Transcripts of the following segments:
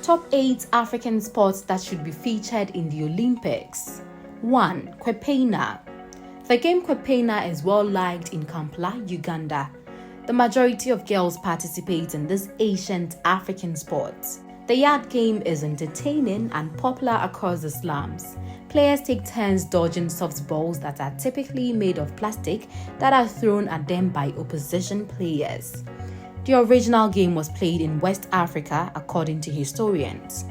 Top 8 African sports that should be featured in the Olympics. 1. Kwepena. The game Kwepena is well liked in Kampala, Uganda. The majority of girls participate in this ancient African sport. The yard game is entertaining and popular across the slums. Players take turns dodging soft balls that are typically made of plastic that are thrown at them by opposition players. The original game was played in West Africa, according to historians.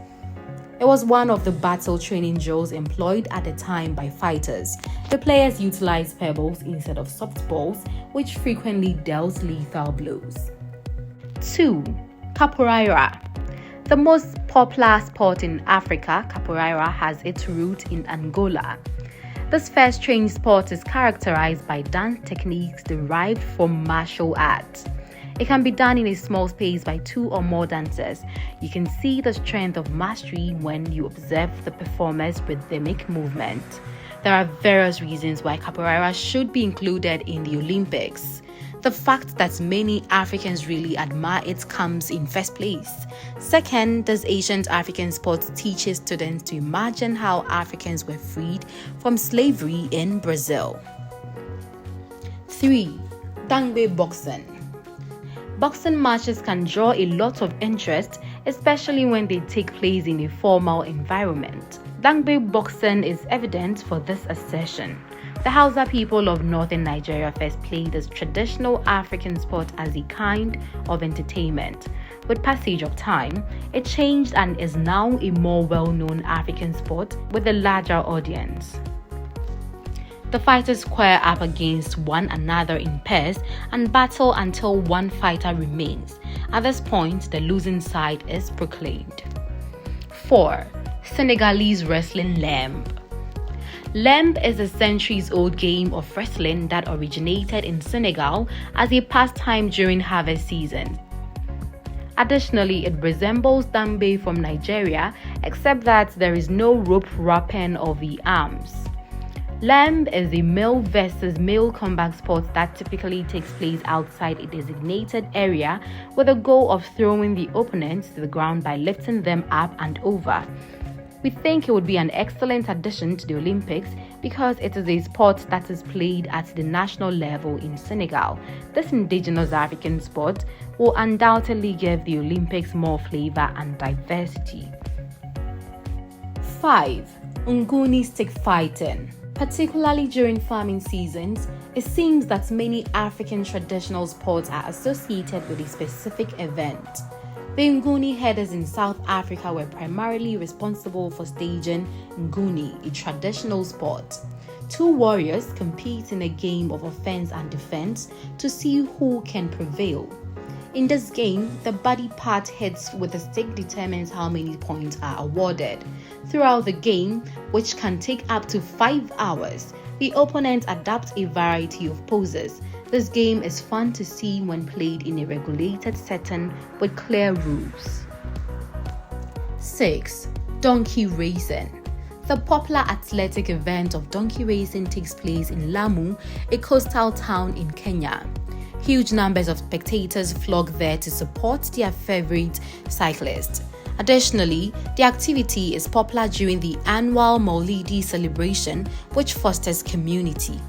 It was one of the battle training drills employed at the time by fighters. The players utilized pebbles instead of soft balls, which frequently dealt lethal blows. 2. Capoeira. The most popular sport in Africa, capoeira has its root in Angola. This first trained sport is characterized by dance techniques derived from martial arts. It can be done in a small space by 2 or more dancers. You can see the strength of mastery when you observe the performer's rhythmic movement. There are various reasons why capoeira should be included in the Olympics. The fact that many Africans really admire it comes in first place. Second, this ancient African sport teaches students to imagine how Africans were freed from slavery in Brazil. 3. Dangbe boxing. Boxing matches can draw a lot of interest, especially when they take place in a formal environment. Dangbe boxing is evident for this assertion. The Hausa people of northern Nigeria first played this traditional African sport as a kind of entertainment. With passage of time, it changed and is now a more well-known African sport with a larger audience. The fighters square up against one another in pairs and battle until one fighter remains. At this point, the losing side is proclaimed. 4. Senegalese wrestling lamb. Lamb is a centuries-old game of wrestling that originated in Senegal as a pastime during harvest season. Additionally, it resembles dambe from Nigeria, except that there is no rope wrapping of the arms. Lamb is a male versus male combat sport that typically takes place outside a designated area with the goal of throwing the opponents to the ground by lifting them up and over. We think it would be an excellent addition to the Olympics because it is a sport that is played at the national level in Senegal. This indigenous African sport will undoubtedly give the Olympics more flavor and diversity. 5. Nguni stick fighting. Particularly during farming seasons, it seems that many African traditional sports are associated with a specific event. The Nguni herders in South Africa were primarily responsible for staging Nguni, a traditional sport. 2 warriors compete in a game of offense and defense to see who can prevail. In this game, the body part hits with a stick determines how many points are awarded. Throughout the game, which can take up to 5 hours, the opponent adapts a variety of poses. This game is fun to see when played in a regulated setting with clear rules. 6. Donkey racing. The popular athletic event of donkey racing takes place in Lamu, a coastal town in Kenya. Huge numbers of spectators flock there to support their favorite cyclist. Additionally, the activity is popular during the annual Maulidi celebration, which fosters community.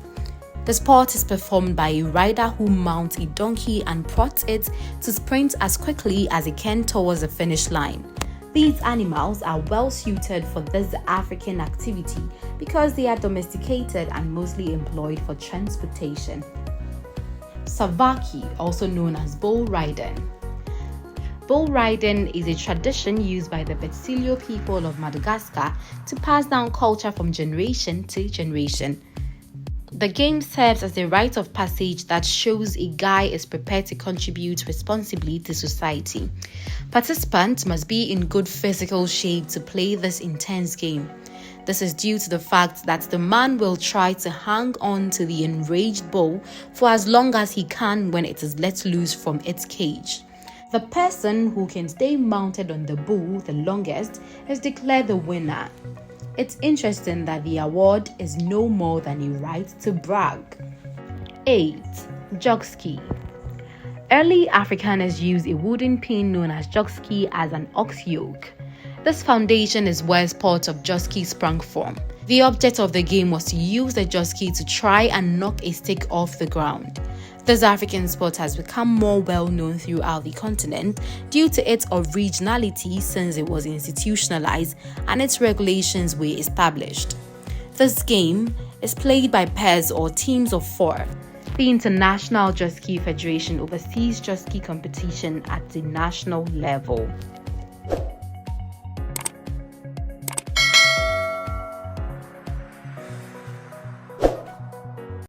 The sport is performed by a rider who mounts a donkey and prods it to sprint as quickly as it can towards the finish line. These animals are well suited for this African activity because they are domesticated and mostly employed for transportation. Savaki, also known as bull riding. Bull riding is a tradition used by the Betsilio people of Madagascar to pass down culture from generation to generation. The game serves as a rite of passage that shows a guy is prepared to contribute responsibly to society. Participants must be in good physical shape to play this intense game. This is due to the fact that the man will try to hang on to the enraged bull for as long as he can when it is let loose from its cage. The person who can stay mounted on the bull the longest is declared the winner. It's interesting that the award is no more than a right to brag. 8. Jogski. Early Afrikaners used a wooden pin known as jogski as an ox yoke. This foundation is where sport of jockey sprang from. The object of the game was to use the jockey to try and knock a stick off the ground. This African sport has become more well known throughout the continent due to its originality since it was institutionalized and its regulations were established. This game is played by pairs or teams of 4. The International Jockey Federation oversees jockey competition at the national level.